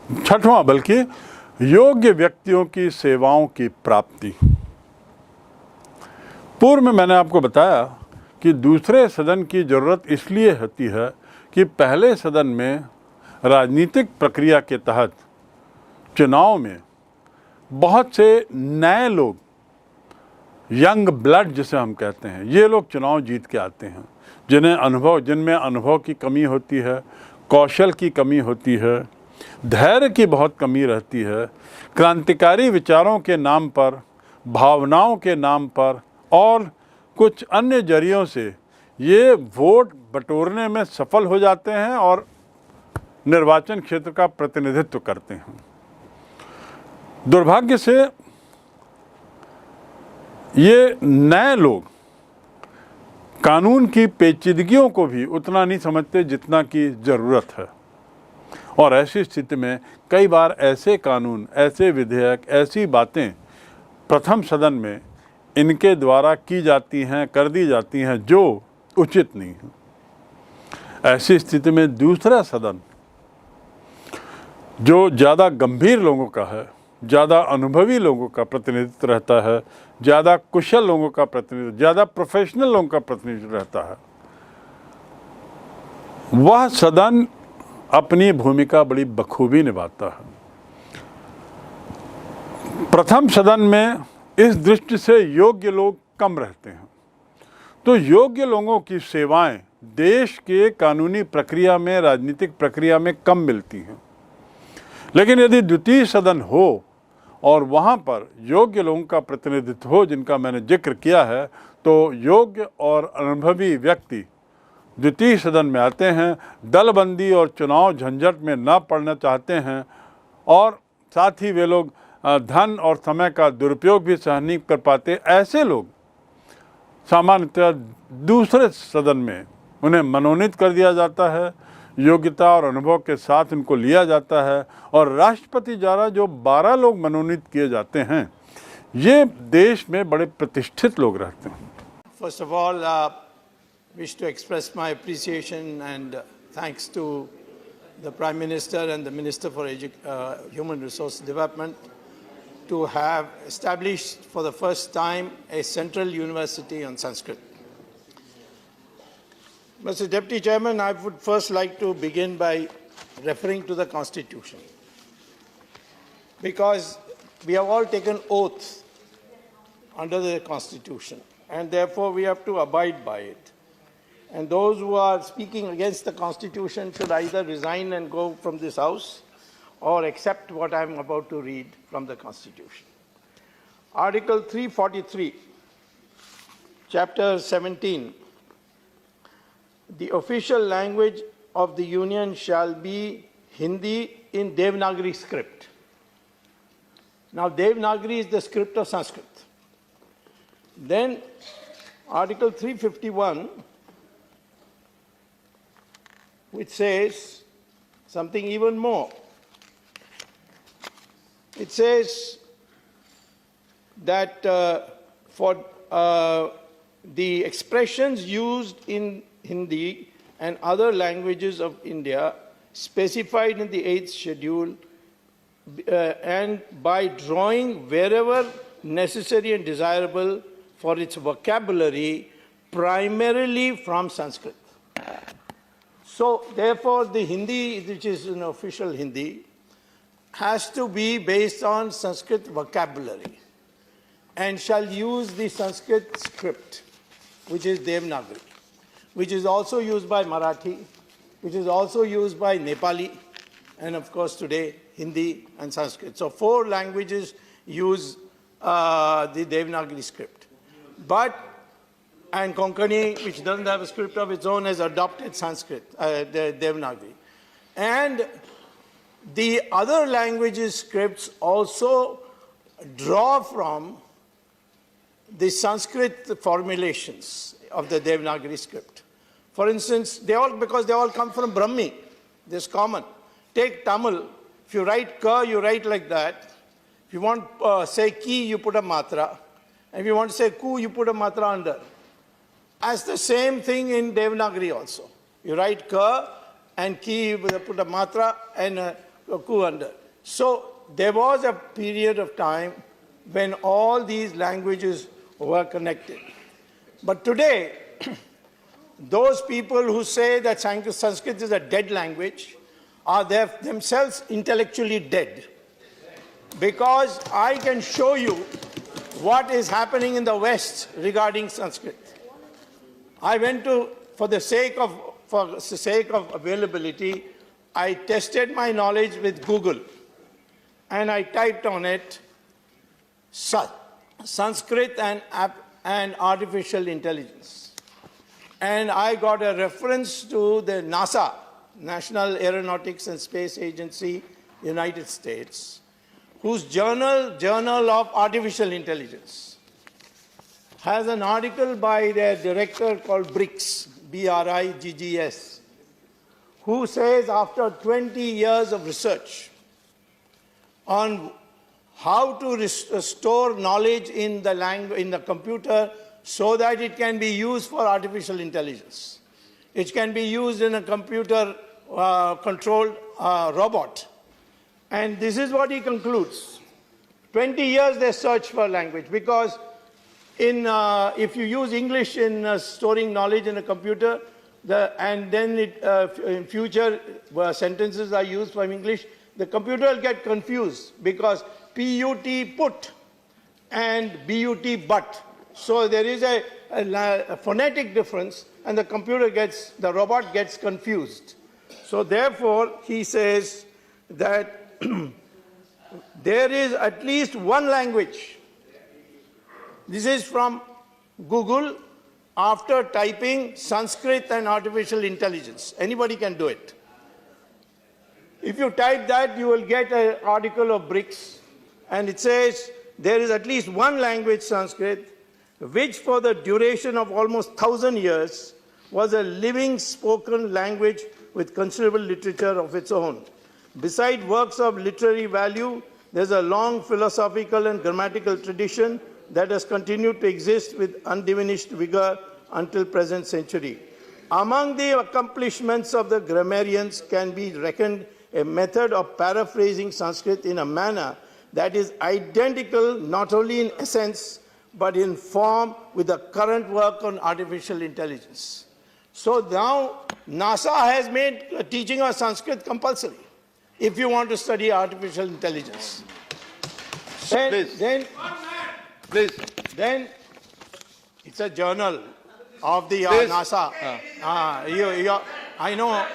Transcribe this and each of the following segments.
छठवां, बल्कि योग्य व्यक्तियों की सेवाओं की प्राप्ति। पूर्व में मैंने आपको बताया कि दूसरे सदन की ज़रूरत इसलिए होती है कि पहले सदन में राजनीतिक प्रक्रिया के तहत चुनाव में बहुत से नए लोग, यंग ब्लड जिसे हम कहते हैं, ये लोग चुनाव जीत के आते हैं, जिनमें अनुभव की कमी होती है, कौशल की कमी होती है, धैर्य की बहुत कमी रहती है। क्रांतिकारी विचारों के नाम पर, भावनाओं के नाम पर और कुछ अन्य जरियों से ये वोट बटोरने में सफल हो जाते हैं और निर्वाचन क्षेत्र का प्रतिनिधित्व करते हैं। दुर्भाग्य से ये नए लोग कानून की पेचीदगियों को भी उतना नहीं समझते जितना की ज़रूरत है, और ऐसी स्थिति में कई बार ऐसे कानून, ऐसे विधेयक, ऐसी बातें प्रथम सदन में इनके द्वारा की जाती हैं, कर दी जाती हैं जो उचित नहीं है। ऐसी स्थिति में दूसरा सदन, जो ज़्यादा गंभीर लोगों का है, ज़्यादा अनुभवी लोगों का प्रतिनिधित्व रहता है, ज़्यादा कुशल लोगों का प्रतिनिधित्व, ज़्यादा प्रोफेशनल लोगों का प्रतिनिधित्व रहता है, वह सदन अपनी भूमिका बड़ी बखूबी निभाता है। प्रथम सदन में इस दृष्टि से योग्य लोग कम रहते हैं, तो योग्य लोगों की सेवाएं देश के कानूनी प्रक्रिया में, राजनीतिक प्रक्रिया में कम मिलती हैं। लेकिन यदि द्वितीय सदन हो और वहाँ पर योग्य लोगों का प्रतिनिधित्व हो, जिनका मैंने जिक्र किया है, तो योग्य और अनुभवी व्यक्ति द्वितीय सदन में आते हैं, दलबंदी और चुनाव झंझट में न पड़ना चाहते हैं, और साथ ही वे लोग धन और समय का दुरुपयोग भी सहन नहीं कर पाते। ऐसे लोग सामान्यतः दूसरे सदन में उन्हें मनोनीत कर दिया जाता है, योग्यता और अनुभव के साथ उनको लिया जाता है, और राष्ट्रपति द्वारा जो 12 लोग मनोनीत किए जाते हैं, ये देश में बड़े प्रतिष्ठित लोग रहते हैं। First of all wish to express my appreciation and thanks to the Prime Minister and the Minister for Human Resource Development to have established for the first time a central university on Sanskrit. Mr. Deputy Chairman, I would first like to begin by referring to the Constitution, because we have all taken oath under the Constitution and therefore we have to abide by it. And those who are speaking against the Constitution should either resign and go from this House or accept what I am about to read from the Constitution. Article 343, Chapter 17. The official language of the Union shall be Hindi in Devanagari script. Now, Devanagari is the script of Sanskrit. Then, Article 351, which says something even more. It says that for the expressions used in Hindi and other languages of India specified in the 8th schedule and by drawing wherever necessary and desirable for its vocabulary primarily from Sanskrit. So therefore the Hindi, which is an official Hindi, has to be based on Sanskrit vocabulary and shall use the Sanskrit script, which is Devanagari, which is also used by Marathi, which is also used by Nepali, and of course today Hindi and Sanskrit. So 4 languages use the Devanagari script. And Konkani, which doesn't have a script of its own, has adopted Sanskrit, the Devanagari. And the other languages' scripts also draw from the Sanskrit formulations of the Devanagari script. For instance, because they all come from Brahmi, this is common. Take Tamil, if you write ka, you write like that. If you want say ki, you put a matra. And if you want to say ku, you put a matra under. As the same thing in Devanagari also. You write ka and ki, you put a matra, and coup under. So there was a period of time when all these languages were connected. But today, those people who say that Sanskrit is a dead language are themselves intellectually dead. Because I can show you what is happening in the West regarding Sanskrit. I went to, for the sake of availability, I tested my knowledge with Google. And I typed on it, Sanskrit and artificial intelligence. And I got a reference to the NASA, National Aeronautics and Space Agency, United States, whose Journal of Artificial Intelligence has an article by their director called Briggs, B-R-I-G-G-S, who says after 20 years of research on how to store knowledge in the computer so that it can be used for artificial intelligence. It can be used in a computer controlled robot. And this is what he concludes. 20 years they search for language because if you use English in storing knowledge in a computer, and then in future sentences are used from English, the computer will get confused because P-U-T put and B-U-T but. So there is a phonetic difference and the robot gets confused. So therefore, he says that there is at least one language. This is from Google after typing Sanskrit and artificial intelligence. Anybody can do it. If you type that, you will get an article of Briggs, and it says there is at least one language, Sanskrit, which for the duration of almost 1,000 years was a living spoken language with considerable literature of its own. Beside works of literary value, there's a long philosophical and grammatical tradition that has continued to exist with undiminished vigor until present century. Among the accomplishments of the grammarians can be reckoned a method of paraphrasing Sanskrit in a manner that is identical not only in essence but in form with the current work on artificial intelligence. So now NASA has made teaching of Sanskrit compulsory if you want to study artificial intelligence. Then it's a journal of the NASA. I know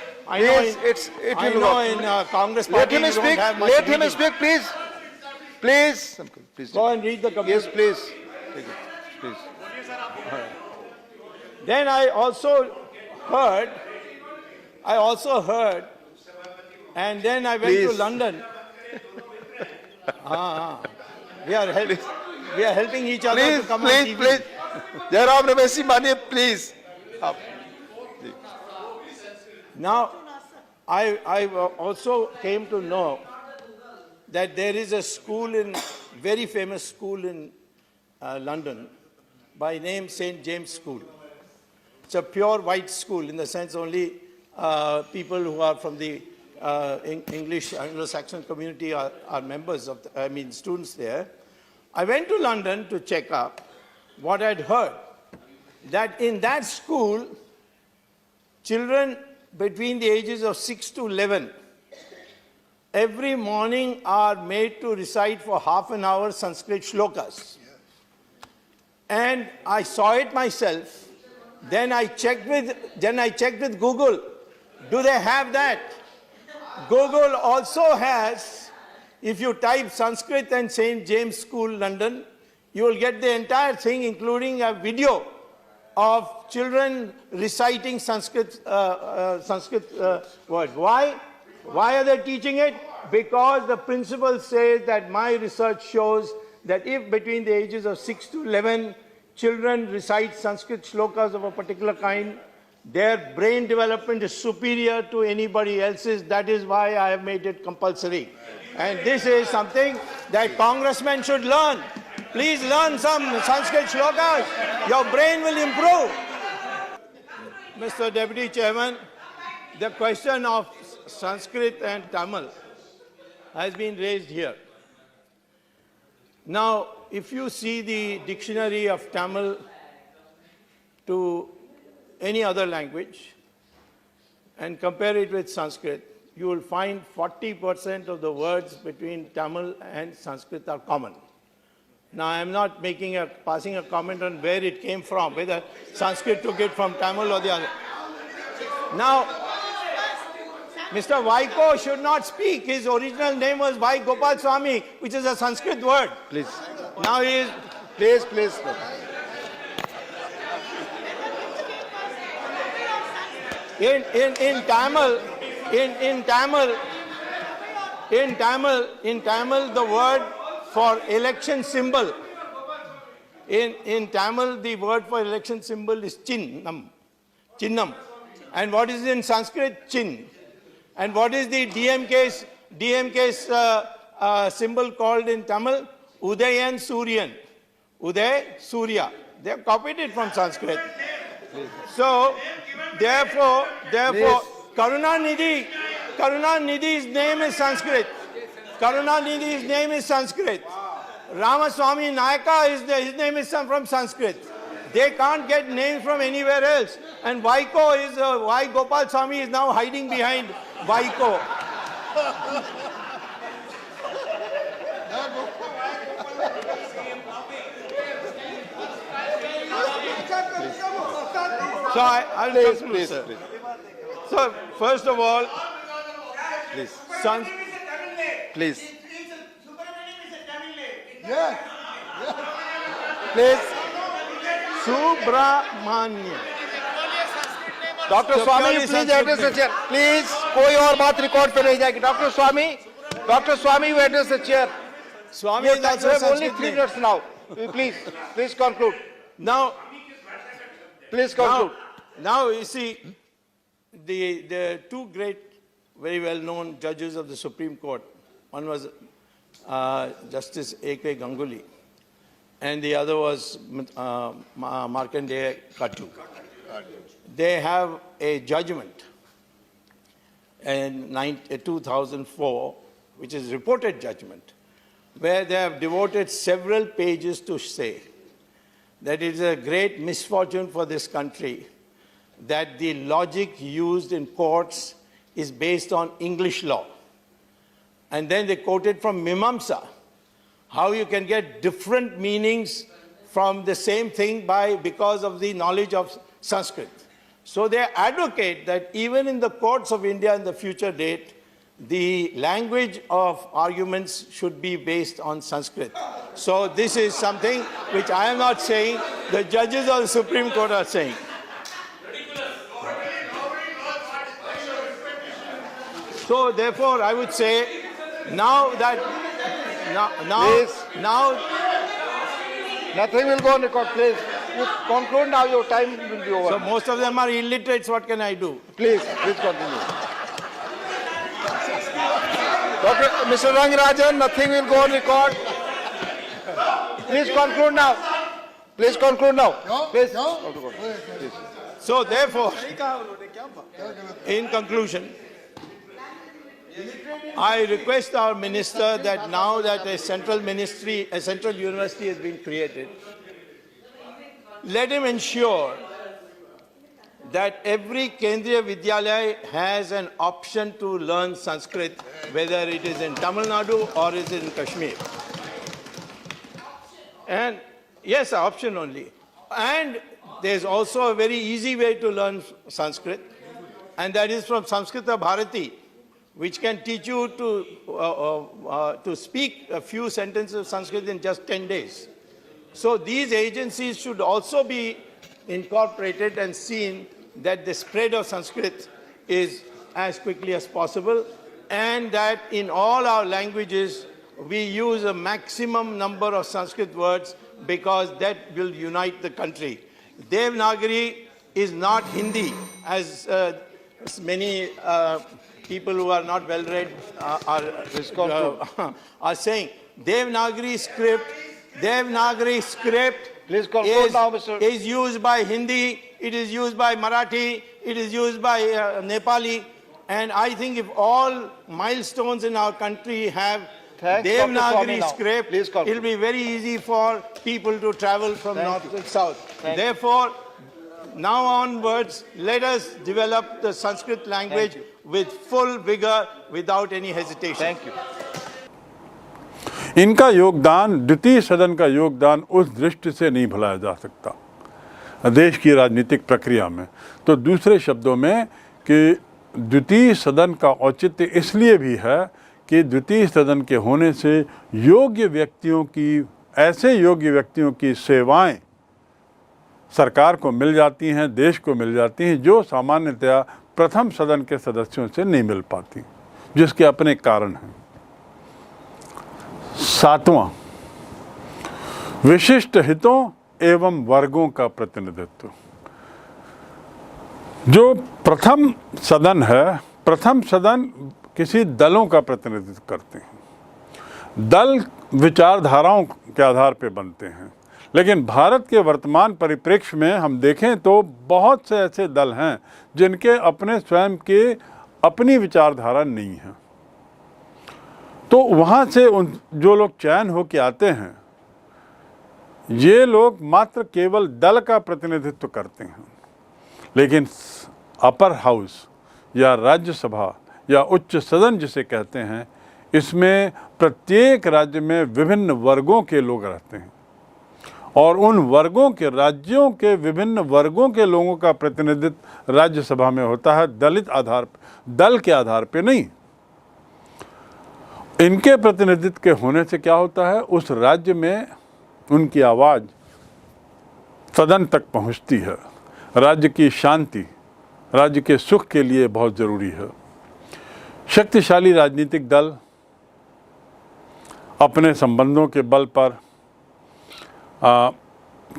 in Congress party Let him speak. Let him speak, please. Please. Go and read the computer. Yes, please. Take it. Please. Then I also heard, and then I went to London. We are helping each other to come on TV. Please. Jairam Ramesi Mani, please. Now, I also came to know that there is a very famous school in London by name St. James School. It's a pure white school in the sense only people who are from the English Anglo-Saxon community are members of, students there. I went to London to check up what I'd heard, that in that school, children between the ages of 6 to 11 every morning are made to recite for half an hour Sanskrit shlokas. And I saw it myself. Then I checked with Google. Do they have that? Google also has, if you type Sanskrit and St. James School, London, you will get the entire thing, including a video of children reciting Sanskrit words. Why? Why are they teaching it? Because the principal says that my research shows that if between the ages of 6 to 11, children recite Sanskrit shlokas of a particular kind, their brain development is superior to anybody else's. That is why I have made it compulsory. And this is something that congressmen should learn. Please learn some Sanskrit shlokas. Your brain will improve. Mr. Deputy Chairman, the question of Sanskrit and Tamil has been raised here. Now, if you see the dictionary of Tamil to any other language and compare it with Sanskrit, you will find 40% of the words between Tamil and Sanskrit are common. Now, I am not passing a comment on where it came from, whether Sanskrit took it from Tamil or the other. Now, Mr. Vaiko should not speak. His original name was Vai Gopal Swami, which is a Sanskrit word. Please. Now he is... Please. In Tamil, the word for election symbol, in Tamil, the word for election symbol is chinnam. And what is in Sanskrit? Chin. And what is the DMK's symbol called in Tamil? Udayan Suryan. Uday, Surya. They have copied it from Sanskrit. So, therefore, Karunanidhi's name is Sanskrit. Karunanidhi's name is Sanskrit. Ramaswamy Nayaka, his name is from Sanskrit. They can't get names from anywhere else. And Vaiko is, Vai Gopal Swami is now hiding behind Vaiko. So I'll conclude, sir. So, first of all, Please. Please. Please. Subramanya. Doctor Swami please address the chair please कोई और बात record पे नहीं जाएगी doctor Swami you address the chair Swami is also only Sanskrit 3 name. minutes now please conclude Now, please conclude now you see, the two great, very well-known judges of the Supreme Court, one was Justice A.K. Ganguly, and the other was Markandeya Katu. They have a judgment in 2004, which is reported judgment, where they have devoted several pages to say that it is a great misfortune for this country that the logic used in courts is based on English law. And then they quoted from Mimamsa, how you can get different meanings from the same thing because of the knowledge of Sanskrit. So they advocate that even in the courts of India in the future date, the language of arguments should be based on Sanskrit. So this is something which I am not saying, the judges of the Supreme Court are saying. So therefore I would say, now nothing will go on record please you conclude now your time will be over so most of them are illiterates, what can I do? please continue Mr. Rangarajan, nothing will go on record. Please conclude now. Please. So therefore, in conclusion, I request our minister that now that a central university has been created, let him ensure that every Kendriya Vidyalaya has an option to learn Sanskrit, whether it is in Tamil Nadu or it is in Kashmir. And yes, an option only. And there's also a very easy way to learn Sanskrit, and that is from Samskrita Bharati, which can teach you to speak a few sentences of Sanskrit in just 10 days. So these agencies should also be incorporated and seen that the spread of Sanskrit is as quickly as possible, and that in all our languages we use a maximum number of Sanskrit words, because that will unite the country. Devanagari is not Hindi, as many people who are not well read are saying. Devanagari script Please conclude now, is used by Hindi, it is used by Marathi, it is used by Nepali. And I think if all milestones in our country have Thanks, Dr. Devanagari Swami now. script, Please conclude. it'll be very easy for people to travel from north to south. Thank you. Therefore, now onwards, let us develop the Sanskrit language with full vigor, without any hesitation. Thank you. इनका योगदान, द्वितीय सदन का योगदान उस दृष्टि से नहीं भुलाया जा सकता देश की राजनीतिक प्रक्रिया में। तो दूसरे शब्दों में कि द्वितीय सदन का औचित्य इसलिए भी है कि द्वितीय सदन के होने से योग्य व्यक्तियों की, ऐसे योग्य व्यक्तियों की सेवाएं सरकार को मिल जाती हैं, देश को मिल जाती हैं, जो सामान्यतया प्रथम सदन के सदस्यों से नहीं मिल पाती, जिसके अपने कारण हैं। सातवां, विशिष्ट हितों एवं वर्गों का प्रतिनिधित्व। जो प्रथम सदन है, प्रथम सदन किसी दलों का प्रतिनिधित्व करते हैं। दल विचारधाराओं के आधार पर बनते हैं, लेकिन भारत के वर्तमान परिप्रेक्ष्य में हम देखें तो बहुत से ऐसे दल हैं जिनके अपने स्वयं के अपनी विचारधारा नहीं है। तो वहाँ से उन जो लोग चयन होकर आते हैं, ये लोग मात्र केवल दल का प्रतिनिधित्व करते हैं, लेकिन अपर हाउस या राज्यसभा या उच्च सदन जिसे कहते हैं, इसमें प्रत्येक राज्य में विभिन्न वर्गों के लोग रहते हैं और उन वर्गों के, राज्यों के विभिन्न वर्गों के लोगों का प्रतिनिधित्व राज्यसभा में होता है, दलित आधार, दल के आधार पे नहीं। इनके प्रतिनिधित्व के होने से क्या होता है, उस राज्य में उनकी आवाज़ सदन तक पहुंचती है। राज्य की शांति, राज्य के सुख के लिए बहुत ज़रूरी है। शक्तिशाली राजनीतिक दल अपने संबंधों के बल पर,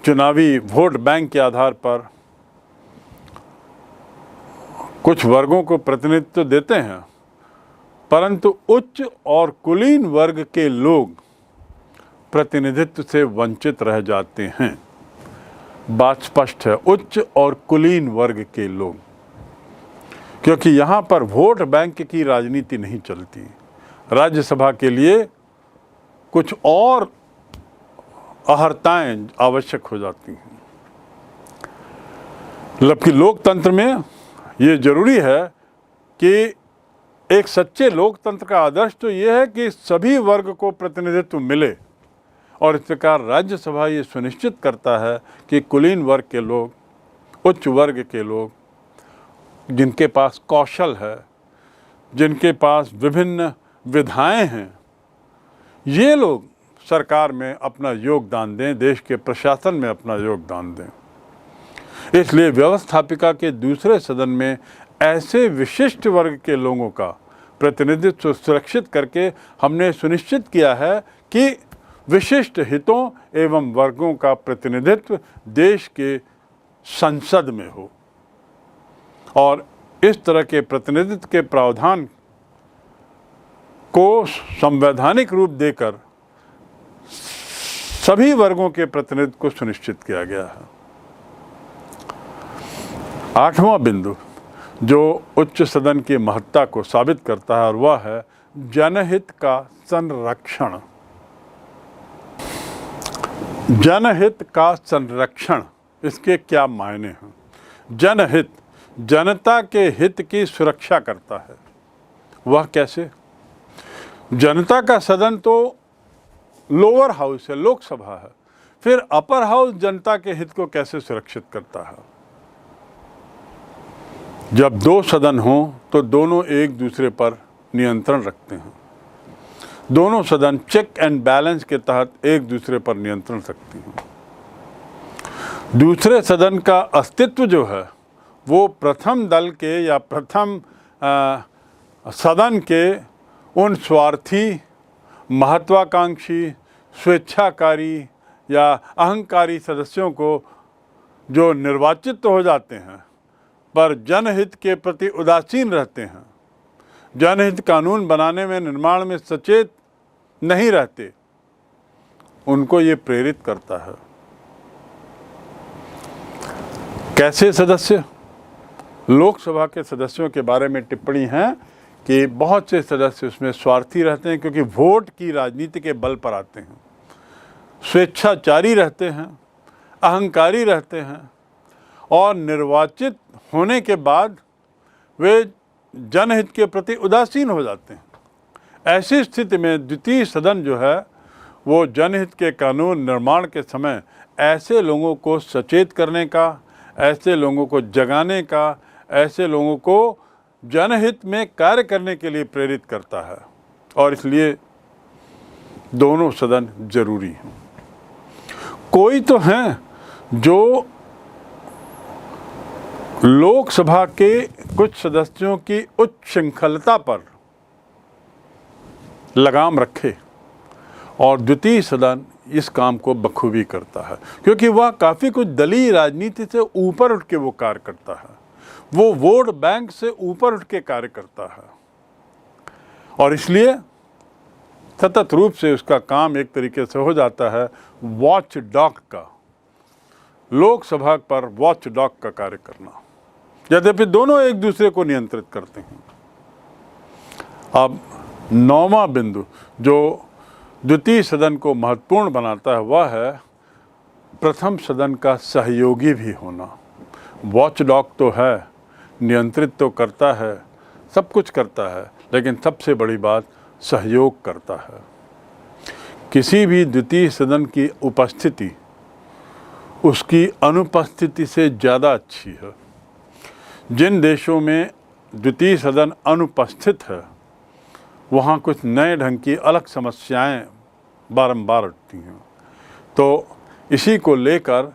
चुनावी वोट बैंक के आधार पर कुछ वर्गों को प्रतिनिधित्व देते हैं, परंतु उच्च और कुलीन वर्ग के लोग प्रतिनिधित्व से वंचित रह जाते हैं। बात स्पष्ट है, उच्च और कुलीन वर्ग के लोग, क्योंकि यहाँ पर वोट बैंक की राजनीति नहीं चलती। राज्यसभा के लिए कुछ और अहर्ताएं आवश्यक हो जाती हैं। जबकि लोकतंत्र में ये जरूरी है कि एक सच्चे लोकतंत्र का आदर्श तो ये है कि सभी वर्ग को प्रतिनिधित्व मिले, और इस प्रकार राज्यसभा ये सुनिश्चित करता है कि कुलीन वर्ग के लोग, उच्च वर्ग के लोग, जिनके पास कौशल है, जिनके पास विभिन्न विधाएं हैं, ये लोग सरकार में अपना योगदान दें, देश के प्रशासन में अपना योगदान दें। इसलिए व्यवस्थापिका के दूसरे सदन में ऐसे विशिष्ट वर्ग के लोगों का प्रतिनिधित्व सुरक्षित करके हमने सुनिश्चित किया है कि विशिष्ट हितों एवं वर्गों का प्रतिनिधित्व देश के संसद में हो, और इस तरह के प्रतिनिधित्व के प्रावधान को संवैधानिक रूप देकर सभी वर्गों के प्रतिनिधित्व को सुनिश्चित किया गया है। आठवां बिंदु जो उच्च सदन की महत्ता को साबित करता है, और वह है जनहित का संरक्षण। जनहित का संरक्षण, इसके क्या मायने हैं? जनहित, जनता के हित की सुरक्षा करता है। वह कैसे? जनता का सदन तो लोअर हाउस है, लोकसभा है, फिर अपर हाउस जनता के हित को कैसे सुरक्षित करता है? जब दो सदन हों तो दोनों एक दूसरे पर नियंत्रण रखते हैं। दोनों सदन चेक एंड बैलेंस के तहत एक दूसरे पर नियंत्रण रखते हैं। दूसरे सदन का अस्तित्व जो है वो प्रथम दल के या प्रथम सदन के उन स्वार्थी, महत्वाकांक्षी, स्वेच्छाकारी या अहंकारी सदस्यों को, जो निर्वाचित तो हो जाते हैं पर जनहित के प्रति उदासीन रहते हैं, जनहित कानून बनाने में, निर्माण में सचेत नहीं रहते, उनको ये प्रेरित करता है। कैसे सदस्य? लोकसभा के सदस्यों के बारे में टिप्पणी है कि बहुत से सदस्य उसमें स्वार्थी रहते हैं क्योंकि वोट की राजनीति के बल पर आते हैं, स्वेच्छाचारी रहते हैं, अहंकारी रहते हैं और निर्वाचित होने के बाद वे जनहित के प्रति उदासीन हो जाते हैं। ऐसी स्थिति में द्वितीय सदन जो है वो जनहित के कानून निर्माण के समय ऐसे लोगों को सचेत करने का, ऐसे लोगों को जगाने का, ऐसे लोगों को जनहित में कार्य करने के लिए प्रेरित करता है और इसलिए दोनों सदन जरूरी हैं। कोई तो हैं जो लोकसभा के कुछ सदस्यों की उच्च श्रृंखलता पर लगाम रखे और द्वितीय सदन इस काम को बखूबी करता है क्योंकि वह काफ़ी कुछ दलीय राजनीति से ऊपर उठ के वो कार्य करता है, वो वोट बैंक से ऊपर उठ के कार्य करता है और इसलिए सतत रूप से उसका काम एक तरीके से हो जाता है वॉच डॉग का, लोकसभा पर वॉच डॉग का कार्य करना, यद्यपि दोनों एक दूसरे को नियंत्रित करते हैं। अब 9वां बिंदु जो द्वितीय सदन को महत्वपूर्ण बनाता है वह है प्रथम सदन का सहयोगी भी होना। वॉच डॉग तो है, नियंत्रित तो करता है, सब कुछ करता है, लेकिन सबसे बड़ी बात सहयोग करता है। किसी भी द्वितीय सदन की उपस्थिति उसकी अनुपस्थिति से ज़्यादा अच्छी है। जिन देशों में द्वितीय सदन अनुपस्थित है वहाँ कुछ नए ढंग की अलग समस्याएं बारंबार उठती हैं। तो इसी को लेकर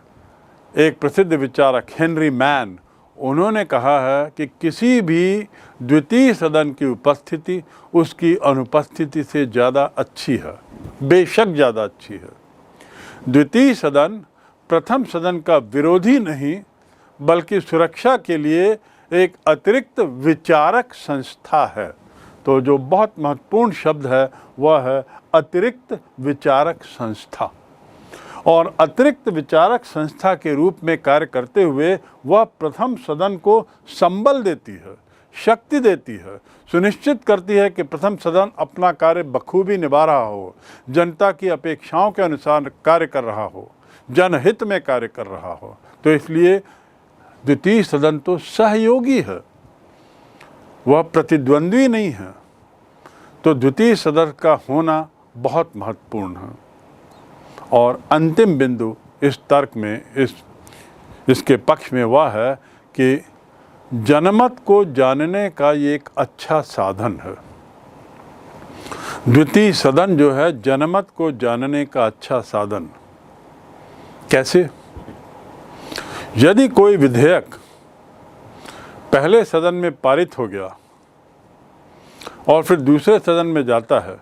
एक प्रसिद्ध विचारक हेनरी मैन, उन्होंने कहा है कि किसी भी द्वितीय सदन की उपस्थिति उसकी अनुपस्थिति से ज़्यादा अच्छी है, बेशक ज़्यादा अच्छी है। द्वितीय सदन प्रथम सदन का विरोधी नहीं बल्कि सुरक्षा के लिए एक अतिरिक्त विचारक संस्था है। तो जो बहुत महत्वपूर्ण शब्द है वह है अतिरिक्त विचारक संस्था, और अतिरिक्त विचारक संस्था के रूप में कार्य करते हुए वह प्रथम सदन को संबल देती है, शक्ति देती है, सुनिश्चित करती है कि प्रथम सदन अपना कार्य बखूबी निभा रहा हो, जनता की अपेक्षाओं के अनुसार कार्य कर रहा हो, जनहित में कार्य कर रहा हो। तो इसलिए द्वितीय सदन तो सहयोगी है, वह प्रतिद्वंद्वी नहीं है। तो द्वितीय सदन का होना बहुत महत्वपूर्ण है। और अंतिम बिंदु इस तर्क में इसके पक्ष में वह है कि जनमत को जानने का ये एक अच्छा साधन है। द्वितीय सदन जो है जनमत को जानने का अच्छा साधन। कैसे? यदि कोई विधेयक पहले सदन में पारित हो गया और फिर दूसरे सदन में जाता है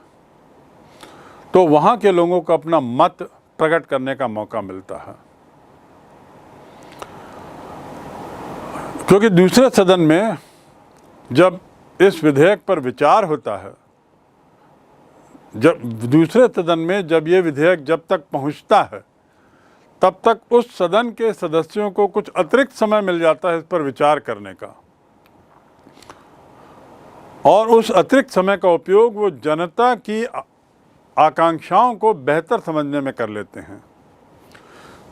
तो वहाँ के लोगों को अपना मत प्रकट करने का मौका मिलता है, क्योंकि दूसरे सदन में जब इस विधेयक पर विचार होता है, जब दूसरे सदन में जब ये विधेयक जब तक पहुंचता है तब तक उस सदन के सदस्यों को कुछ अतिरिक्त समय मिल जाता है इस पर विचार करने का, और उस अतिरिक्त समय का उपयोग वो जनता की आकांक्षाओं को बेहतर समझने में कर लेते हैं।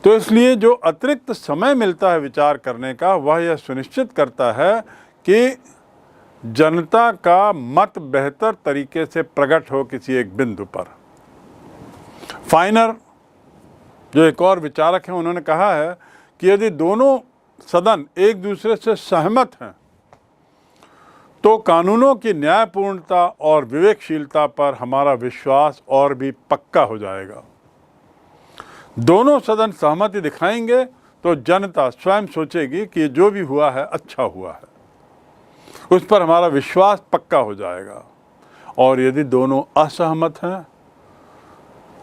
तो इसलिए जो अतिरिक्त समय मिलता है विचार करने का वह यह सुनिश्चित करता है कि जनता का मत बेहतर तरीके से प्रकट हो किसी एक बिंदु पर। फाइनर जो एक और विचारक हैं उन्होंने कहा है कि यदि दोनों सदन एक दूसरे से सहमत हैं तो कानूनों की न्यायपूर्णता और विवेकशीलता पर हमारा विश्वास और भी पक्का हो जाएगा। दोनों सदन सहमति दिखाएंगे तो जनता स्वयं सोचेगी कि जो भी हुआ है अच्छा हुआ है, उस पर हमारा विश्वास पक्का हो जाएगा। और यदि दोनों असहमत हैं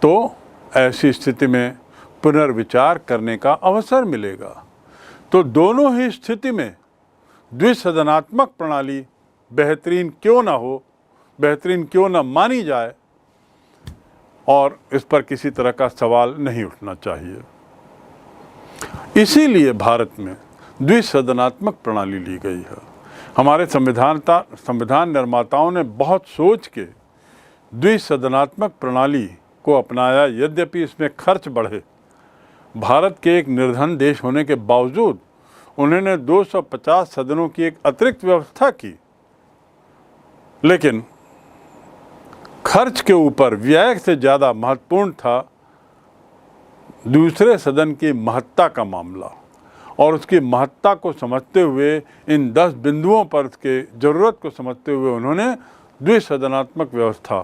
तो ऐसी स्थिति में पुनर्विचार करने का अवसर मिलेगा। तो दोनों ही स्थिति में द्विसदनात्मक प्रणाली बेहतरीन क्यों ना हो, बेहतरीन क्यों ना मानी जाए, और इस पर किसी तरह का सवाल नहीं उठना चाहिए। इसीलिए भारत में द्विसदनात्मक प्रणाली ली गई है। हमारे संविधान निर्माताओं ने बहुत सोच के द्विसदनात्मक प्रणाली को अपनाया। यद्यपि इसमें खर्च बढ़े, भारत के एक निर्धन देश होने के बावजूद उन्होंने 250 सदनों की एक अतिरिक्त व्यवस्था की, लेकिन खर्च के ऊपर व्यय से ज़्यादा महत्वपूर्ण था दूसरे सदन की महत्ता का मामला, और उसकी महत्ता को समझते हुए इन 10 बिंदुओं पर उसके ज़रूरत को समझते हुए उन्होंने द्विसदनात्मक व्यवस्था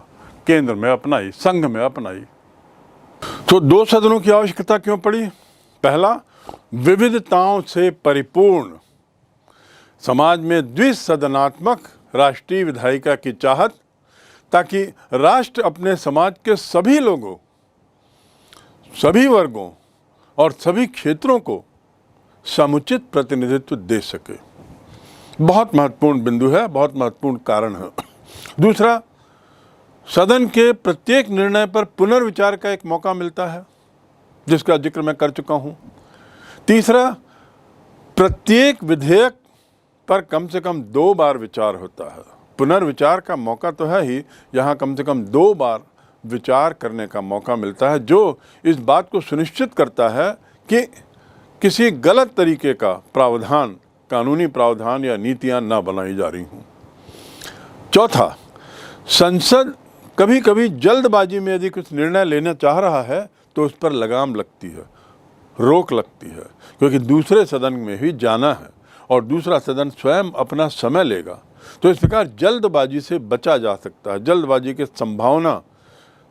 केंद्र में अपनाई, संघ में अपनाई। तो 2 सदनों की आवश्यकता क्यों पड़ी? पहला, विविधताओं से परिपूर्ण समाज में द्विसदनात्मक राष्ट्रीय विधायिका की चाहत, ताकि राष्ट्र अपने समाज के सभी लोगों, सभी वर्गों और सभी क्षेत्रों को समुचित प्रतिनिधित्व दे सके। बहुत महत्वपूर्ण बिंदु है, बहुत महत्वपूर्ण कारण है। दूसरा, सदन के प्रत्येक निर्णय पर पुनर्विचार का एक मौका मिलता है, जिसका जिक्र मैं कर चुका हूं। तीसरा, प्रत्येक विधेयक पर कम से कम 2 बार विचार होता है। पुनर्विचार का मौका तो है ही, यहाँ कम से कम 2 बार विचार करने का मौका मिलता है, जो इस बात को सुनिश्चित करता है कि किसी गलत तरीके का प्रावधान, कानूनी प्रावधान या नीतियां न बनाई जा रही हों। चौथा, संसद कभी कभी जल्दबाजी में यदि कुछ निर्णय लेना चाह रहा है तो उस पर लगाम लगती है, रोक लगती है, क्योंकि दूसरे सदन में भी जाना है और दूसरा सदन स्वयं अपना समय लेगा। तो इस प्रकार जल्दबाजी से बचा जा सकता है, जल्दबाजी की संभावना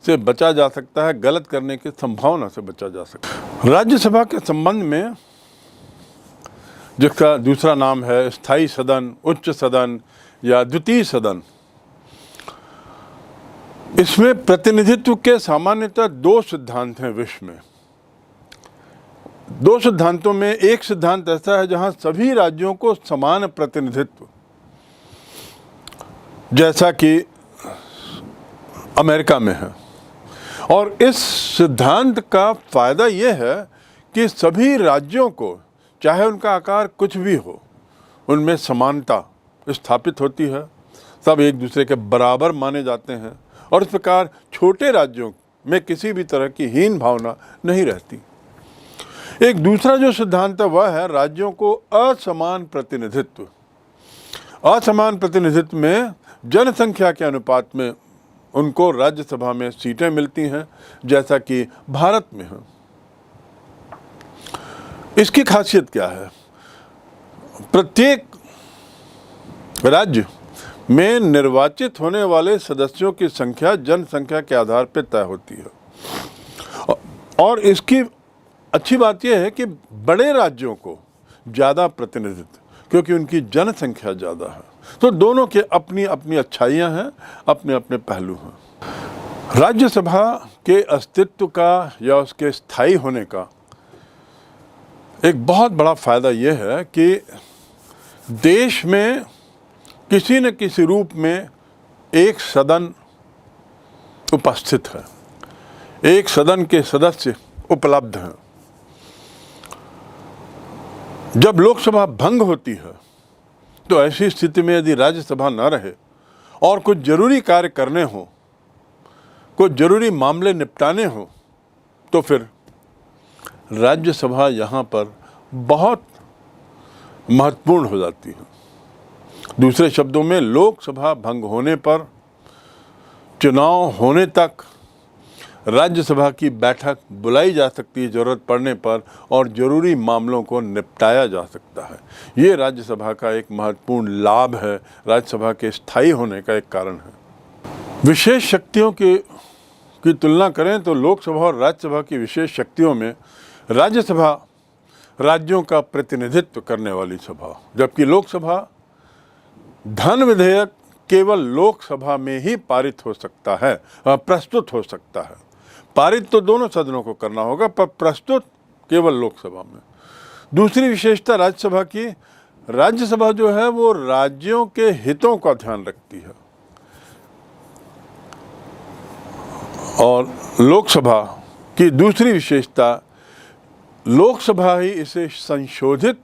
से बचा जा सकता है, गलत करने की संभावना से बचा जा सकता है। राज्यसभा के संबंध में, जिसका दूसरा नाम है स्थायी सदन, उच्च सदन या द्वितीय सदन, इसमें प्रतिनिधित्व के सामान्यतः 2 सिद्धांत हैं विश्व में। 2 सिद्धांतों में एक सिद्धांत ऐसा है जहां सभी राज्यों को समान प्रतिनिधित्व, जैसा कि अमेरिका में है, और इस सिद्धांत का फायदा यह है कि सभी राज्यों को, चाहे उनका आकार कुछ भी हो, उनमें समानता स्थापित होती है, सब एक दूसरे के बराबर माने जाते हैं, और इस प्रकार छोटे राज्यों में किसी भी तरह की हीन भावना नहीं रहती। एक दूसरा जो सिद्धांत है वह है राज्यों को असमान प्रतिनिधित्व। असमान प्रतिनिधित्व में जनसंख्या के अनुपात में उनको राज्यसभा में सीटें मिलती हैं, जैसा कि भारत में है। इसकी खासियत क्या है? प्रत्येक राज्य में निर्वाचित होने वाले सदस्यों की संख्या जनसंख्या के आधार पर तय होती है, और इसकी अच्छी बात यह है कि बड़े राज्यों को ज़्यादा प्रतिनिधित्व, क्योंकि उनकी जनसंख्या ज़्यादा है। तो दोनों के अपनी अपनी अच्छाइयाँ हैं, अपने अपने पहलू हैं। राज्यसभा के अस्तित्व का या उसके स्थायी होने का एक बहुत बड़ा फायदा यह है कि देश में किसी न किसी रूप में एक सदन उपस्थित है, एक सदन के सदस्य उपलब्ध हैं। जब लोकसभा भंग होती है तो ऐसी स्थिति में यदि राज्यसभा न रहे और कुछ जरूरी कार्य करने हो, कुछ जरूरी मामले निपटाने हो, तो फिर राज्यसभा यहाँ पर बहुत महत्वपूर्ण हो जाती है। दूसरे शब्दों में, लोकसभा भंग होने पर चुनाव होने तक राज्यसभा की बैठक बुलाई जा सकती है ज़रूरत पड़ने पर, और ज़रूरी मामलों को निपटाया जा सकता है। ये राज्यसभा का एक महत्वपूर्ण लाभ है, राज्यसभा के स्थायी होने का एक कारण है। विशेष शक्तियों की तुलना करें तो लोकसभा और राज्यसभा की विशेष शक्तियों में राज्यसभा राज्यों का प्रतिनिधित्व करने वाली सभा, जबकि लोकसभा धन विधेयक केवल लोकसभा में ही पारित हो सकता है, प्रस्तुत हो सकता है। पारित तो दोनों सदनों को करना होगा, पर प्रस्तुत केवल लोकसभा में। दूसरी विशेषता राज्यसभा की, राज्यसभा जो है वो राज्यों के हितों का ध्यान रखती है, और लोकसभा की दूसरी विशेषता, लोकसभा ही इसे संशोधित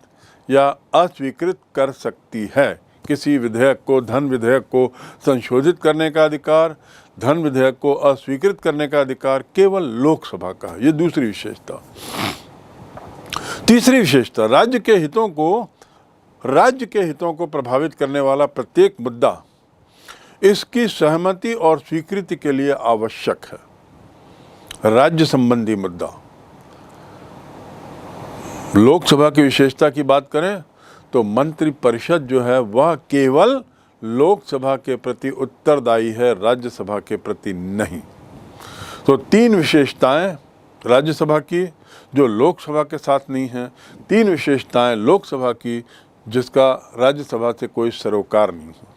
या अस्वीकृत कर सकती है। किसी विधेयक को, धन विधेयक को संशोधित करने का अधिकार, धन विधेयक को अस्वीकृत करने का अधिकार केवल लोकसभा का है। ये दूसरी विशेषता। तीसरी विशेषता, राज्य के हितों को प्रभावित करने वाला प्रत्येक मुद्दा इसकी सहमति और स्वीकृति के लिए आवश्यक है। राज्य संबंधी मुद्दा, लोकसभा की विशेषता की बात करें तो मंत्रिपरिषद जो है वह केवल लोकसभा के प्रति उत्तरदायी है, राज्यसभा के प्रति नहीं। तो 3 विशेषताएं राज्यसभा की जो लोकसभा के साथ नहीं हैं, 3 विशेषताएं लोकसभा की जिसका राज्यसभा से कोई सरोकार नहीं है।